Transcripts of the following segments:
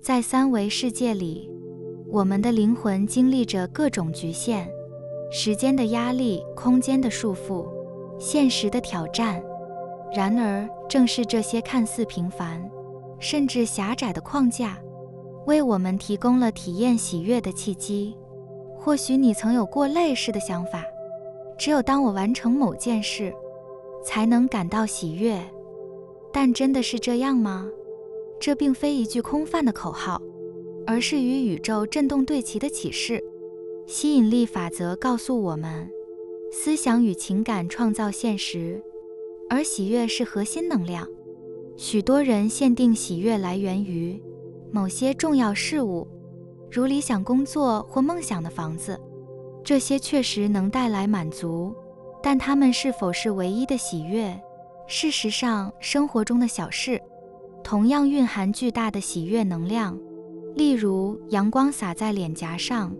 在三维世界里，我们的灵魂经历着各种局限，时间的压力、空间的束缚、现实的挑战。然而，正是这些看似平凡，甚至狭窄的框架，为我们提供了体验喜悦的契机。或许你曾有过类似的想法，只有当我完成某件事，才能感到喜悦。但真的是这样吗？这并非一句空泛的口号，而是与宇宙振动对齐的启示。吸引力法则告诉我们，思想与情感创造现实，而喜悦是核心能量。许多人限定喜悦来源于某些重要事物，如理想工作或梦想的房子。这些确实能带来满足，但它们是否是唯一的喜悦？事实上，生活中的小事同样蕴含巨大的喜悦能量。例如，阳光洒在脸颊上，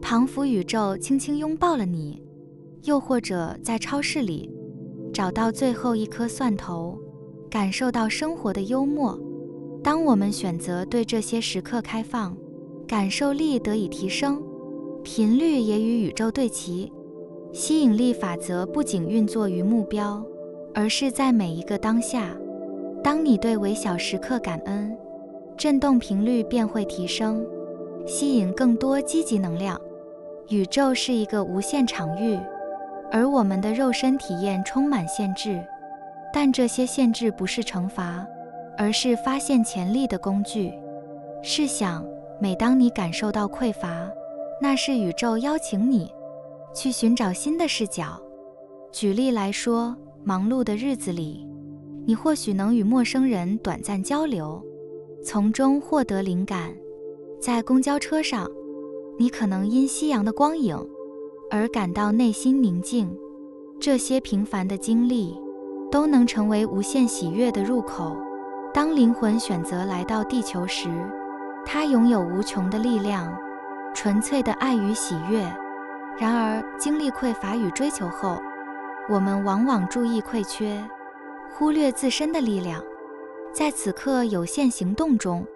仿佛宇宙轻轻拥抱了你；又或者在超市里找到最后一颗蒜头，感受到生活的幽默。当我们选择对这些时刻开放，感受力得以提升，频率也与宇宙对齐。吸引力法则不仅运作于目标，而是在每一个当下。当你对微小时刻感恩，振动频率便会提升，吸引更多积极能量。宇宙是一个无限场域，而我们的肉身体验充满限制，但这些限制不是惩罚，而是发现潜力的工具。试想，每当你感受到匮乏，那是宇宙邀请你去寻找新的视角。举例来说，忙碌的日子里，你或许能与陌生人短暂交流，从中获得灵感。在公交车上，你可能因夕阳的光影而感到内心宁静。这些平凡的经历都能成为无限喜悦的入口。当灵魂选择来到地球时，它拥有无穷的力量，纯粹的爱与喜悦。然而，经历匮乏与追求后，我们往往注意匮缺，忽略自身的力量。在此刻有限行动中，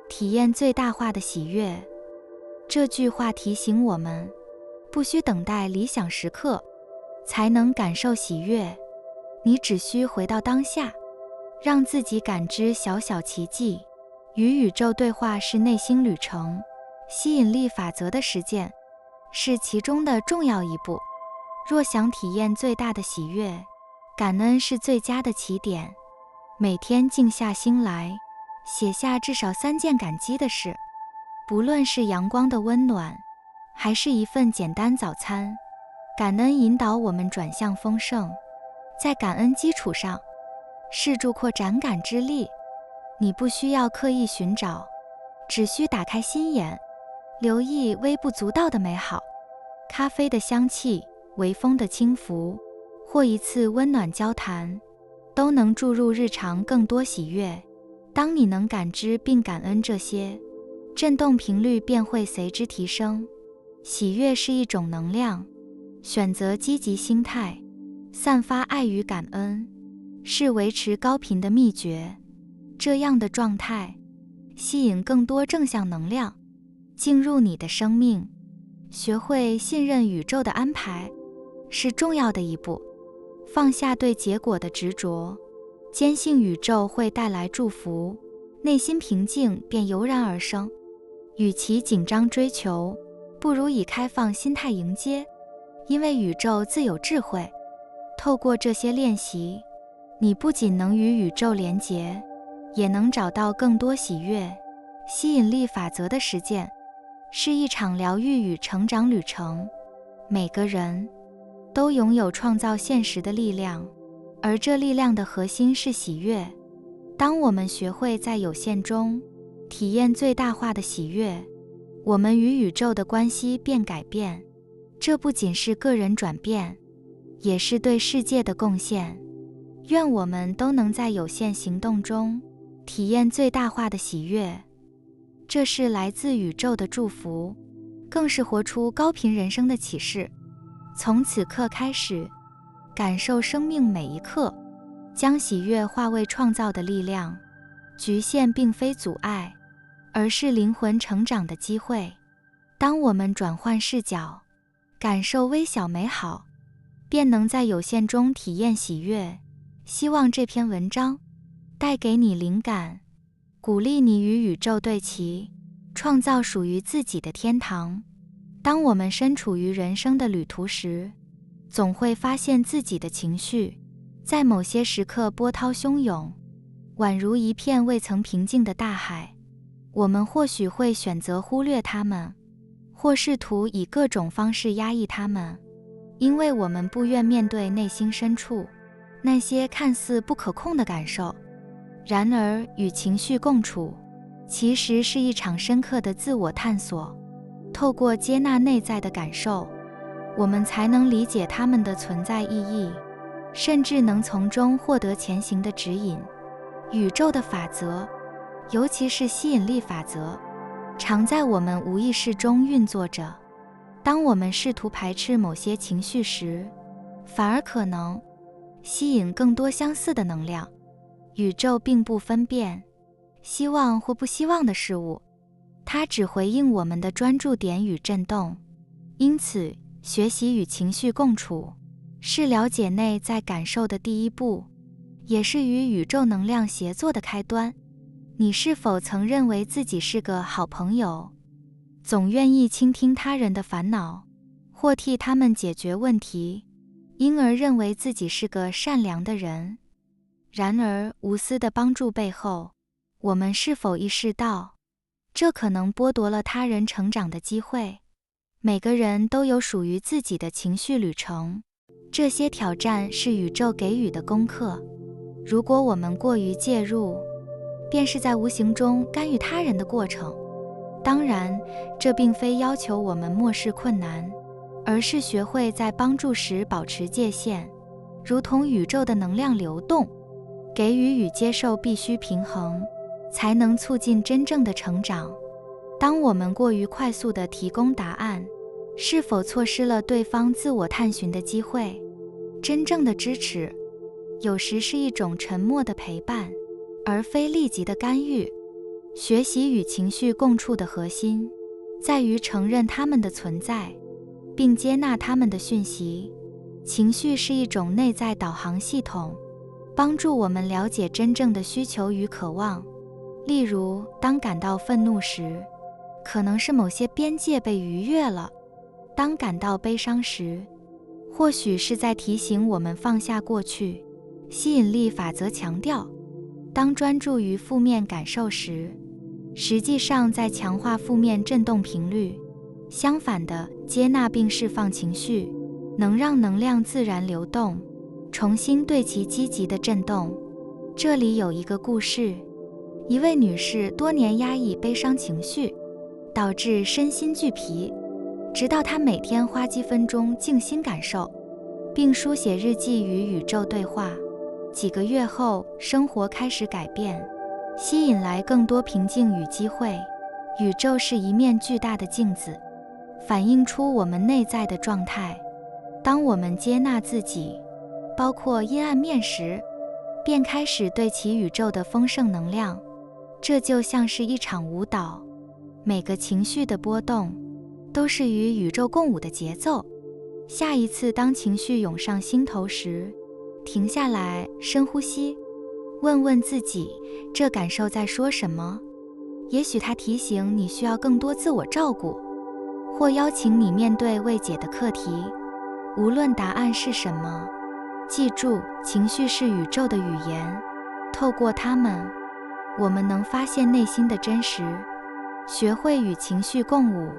体验最大化的喜悦。这句话提醒我们，不需等待理想时刻才能感受喜悦，你只需回到当下，让自己感知小小奇迹。与宇宙对话是内心旅程，吸引力法则的实践是其中的重要一步。若想体验最大的喜悦，感恩是最佳的起点。每天静下心来，写下至少3件感激的事，不论是阳光的温暖，还是一份简单早餐。感恩引导我们转向丰盛，在感恩基础上，试助扩展感知力。你不需要刻意寻找，只需打开心眼，留意微不足道的美好。咖啡的香气，微风的轻拂，或一次温暖交谈，都能注入日常更多喜悦。当你能感知并感恩这些，振动频率便会随之提升。喜悦是一种能量，选择积极心态，散发爱与感恩，是维持高频的秘诀。这样的状态吸引更多正向能量进入你的生命。学会信任宇宙的安排是重要的一步，放下对结果的执着，坚信宇宙会带来祝福，内心平静便油然而生。与其紧张追求，不如以开放心态迎接，因为宇宙自有智慧。透过这些练习，你不仅能与宇宙连结，也能找到更多喜悦。吸引力法则的实践是一场疗愈与成长旅程。每个人都拥有创造现实的力量，而这力量的核心是喜悦。当我们学会在有限中体验最大化的喜悦，我们与宇宙的关系便改变。这不仅是个人转变，也是对世界的贡献。愿我们都能在有限行动中体验最大化的喜悦。这是来自宇宙的祝福，更是活出高频人生的启示。从此刻开始，感受生命每一刻，将喜悦化为创造的力量。局限并非阻碍，而是灵魂成长的机会。当我们转换视角，感受微小美好，便能在有限中体验喜悦。希望这篇文章带给你灵感，鼓励你与宇宙对齐，创造属于自己的天堂。当我们身处于人生的旅途时，总会发现自己的情绪在某些时刻波涛汹涌，宛如一片未曾平静的大海。我们或许会选择忽略它们，或试图以各种方式压抑它们，因为我们不愿面对内心深处那些看似不可控的感受。然而，与情绪共处，其实是一场深刻的自我探索。透过接纳内在的感受，我们才能理解它们的存在意义，甚至能从中获得前行的指引。宇宙的法则，尤其是吸引力法则，常在我们无意识中运作着。当我们试图排斥某些情绪时，反而可能吸引更多相似的能量。宇宙并不分辨希望或不希望的事物，它只回应我们的专注点与振动。因此，学习与情绪共处，是了解内在感受的第一步，也是与宇宙能量协作的开端。你是否曾认为自己是个好朋友，总愿意倾听他人的烦恼，或替他们解决问题，因而认为自己是个善良的人？然而，无私的帮助背后，我们是否意识到，这可能剥夺了他人成长的机会？每个人都有属于自己的情绪旅程，这些挑战是宇宙给予的功课。如果我们过于介入，便是在无形中干预他人的过程。当然，这并非要求我们漠视困难，而是学会在帮助时保持界限，如同宇宙的能量流动。给予与接受必须平衡，才能促进真正的成长。当我们过于快速地提供答案，是否错失了对方自我探寻的机会？真正的支持，有时是一种沉默的陪伴，而非立即的干预。学习与情绪共处的核心，在于承认它们的存在，并接纳它们的讯息。情绪是一种内在导航系统，帮助我们了解真正的需求与渴望。例如，当感到愤怒时，可能是某些边界被逾越了；当感到悲伤时，或许是在提醒我们放下过去。吸引力法则强调，当专注于负面感受时，实际上在强化负面振动频率。相反的，接纳并释放情绪，能让能量自然流动，重新对其积极的振动。这里有一个故事，一位女士多年压抑悲伤情绪，导致身心俱疲，直到她每天花几分钟静心感受，并书写日记与宇宙对话。几个月后，生活开始改变，吸引来更多平静与机会。宇宙是一面巨大的镜子，反映出我们内在的状态。当我们接纳自己，包括阴暗面时，便开始对其宇宙的丰盛能量。这就像是一场舞蹈，每个情绪的波动都是与宇宙共舞的节奏。下一次当情绪涌上心头时，停下来，深呼吸，问问自己，这感受在说什么？也许它提醒你需要更多自我照顾，或邀请你面对未解的课题。无论答案是什么，记住，情绪是宇宙的语言，透过它们，我们能发现内心的真实。学会与情绪共舞，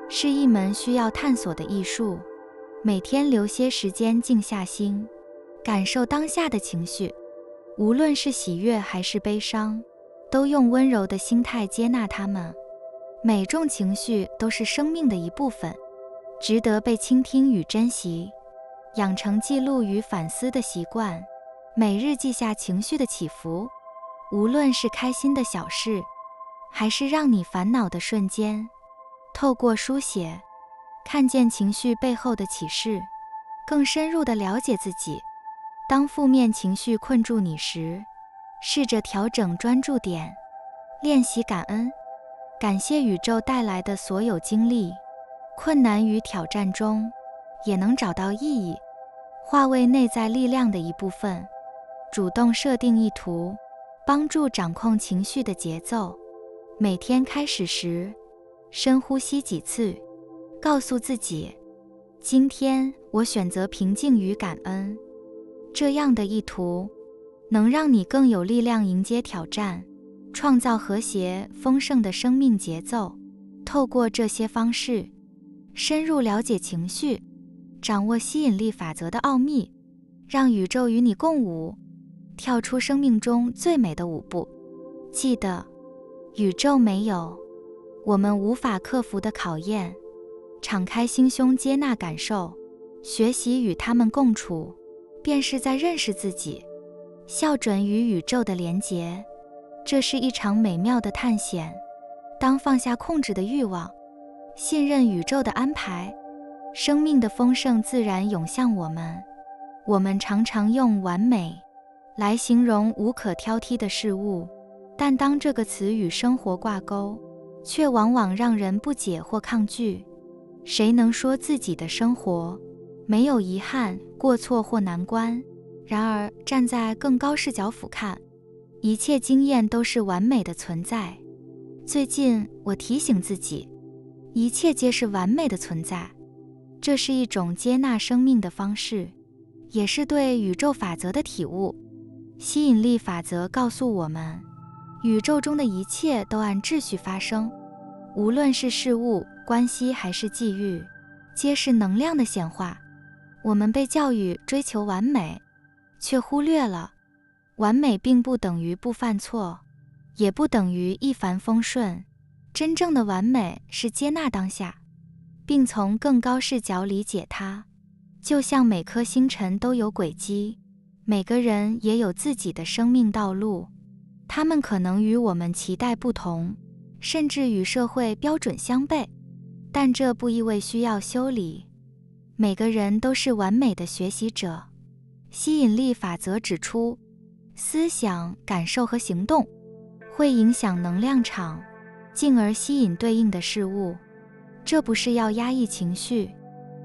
是一门需要探索的艺术。每天留些时间静下心，感受当下的情绪，无论是喜悦还是悲伤，都用温柔的心态接纳它们。每种情绪都是生命的一部分，值得被倾听与珍惜。养成记录与反思的习惯，每日记下情绪的起伏，无论是开心的小事，还是让你烦恼的瞬间。透过书写，看见情绪背后的启示，更深入地了解自己。当负面情绪困住你时，试着调整专注点，练习感恩，感谢宇宙带来的所有经历，困难与挑战中也能找到意义，化为内在力量的一部分。主动设定意图，帮助掌控情绪的节奏。每天开始时，深呼吸几次，告诉自己，今天我选择平静与感恩。这样的意图能让你更有力量迎接挑战，创造和谐丰盛的生命节奏。透过这些方式，深入了解情绪，掌握吸引力法则的奥秘，让宇宙与你共舞，跳出生命中最美的舞步。记得，宇宙没有我们无法克服的考验，敞开心胸接纳感受，学习与他们共处，便是在认识自己，校准与宇宙的连结。这是一场美妙的探险。当放下控制的欲望，信任宇宙的安排，生命的丰盛自然涌向我们。我们常常用完美来形容无可挑剔的事物，但当这个词与生活挂钩，却往往让人不解或抗拒。谁能说自己的生活没有遗憾、过错或难关？然而，站在更高视角俯瞰，一切经验都是完美的存在。最近，我提醒自己，一切皆是完美的存在。这是一种接纳生命的方式，也是对宇宙法则的体悟。吸引力法则告诉我们，宇宙中的一切都按秩序发生，无论是事物、关系还是际遇，皆是能量的显化。我们被教育追求完美，却忽略了，完美并不等于不犯错，也不等于一帆风顺。真正的完美是接纳当下，并从更高视角理解它。就像每颗星辰都有轨迹，每个人也有自己的生命道路，他们可能与我们期待不同，甚至与社会标准相悖，但这不意味需要修理。每个人都是完美的学习者。吸引力法则指出，思想、感受和行动会影响能量场，进而吸引对应的事物。这不是要压抑情绪，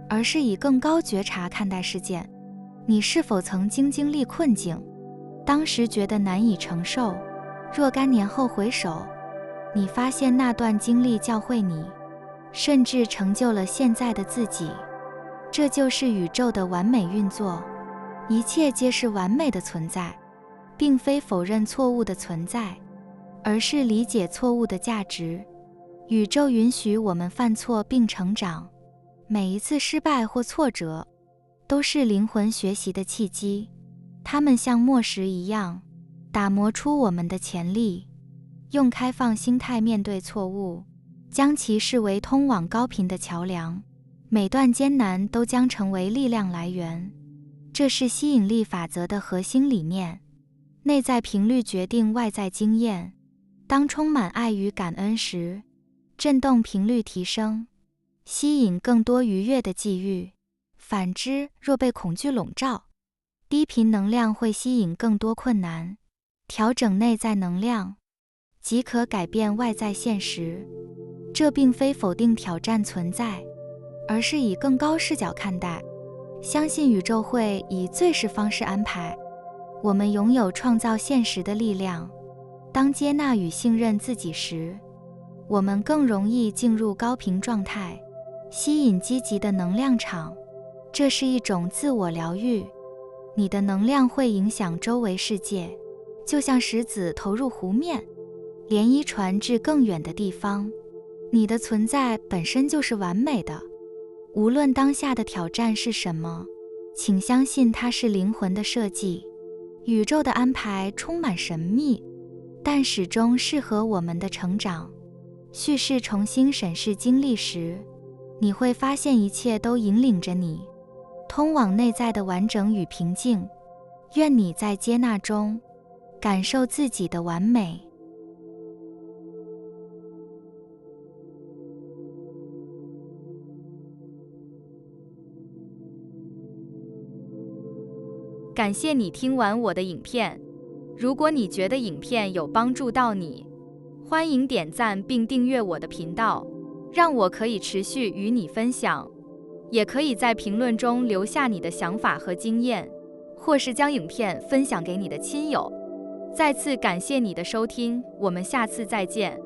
而是以更高觉察看待事件。你是否曾经历困境，当时觉得难以承受？若干年后回首，你发现那段经历教会你，甚至成就了现在的自己。这就是宇宙的完美运作。一切皆是完美的存在，并非否认错误的存在，而是理解错误的价值。宇宙允许我们犯错并成长，每一次失败或挫折都是灵魂学习的契机，它们像磨石一样，打磨出我们的潜力。用开放心态面对错误，将其视为通往高频的桥梁，每段艰难都将成为力量来源。这是吸引力法则的核心理念。内在频率决定外在经验。当充满爱与感恩时，振动频率提升，吸引更多愉悦的际遇。反之，若被恐惧笼罩，低频能量会吸引更多困难。调整内在能量，即可改变外在现实。这并非否定挑战存在，而是以更高视角看待，相信宇宙会以最适方式安排。我们拥有创造现实的力量。当接纳与信任自己时，我们更容易进入高频状态，吸引积极的能量场。这是一种自我疗愈。你的能量会影响周围世界，就像石子投入湖面，涟漪传至更远的地方。你的存在本身就是完美的。无论当下的挑战是什么，请相信它是灵魂的设计。宇宙的安排充满神秘，但始终适合我们的成长。叙事重新审视经历时，你会发现一切都引领着你，通往内在的完整与平静。愿你在接纳中感受自己的完美。感谢你听完我的影片。如果你觉得影片有帮助到你，欢迎点赞并订阅我的频道，让我可以持续与你分享。也可以在评论中留下你的想法和经验，或是将影片分享给你的亲友。再次感谢你的收听，我们下次再见。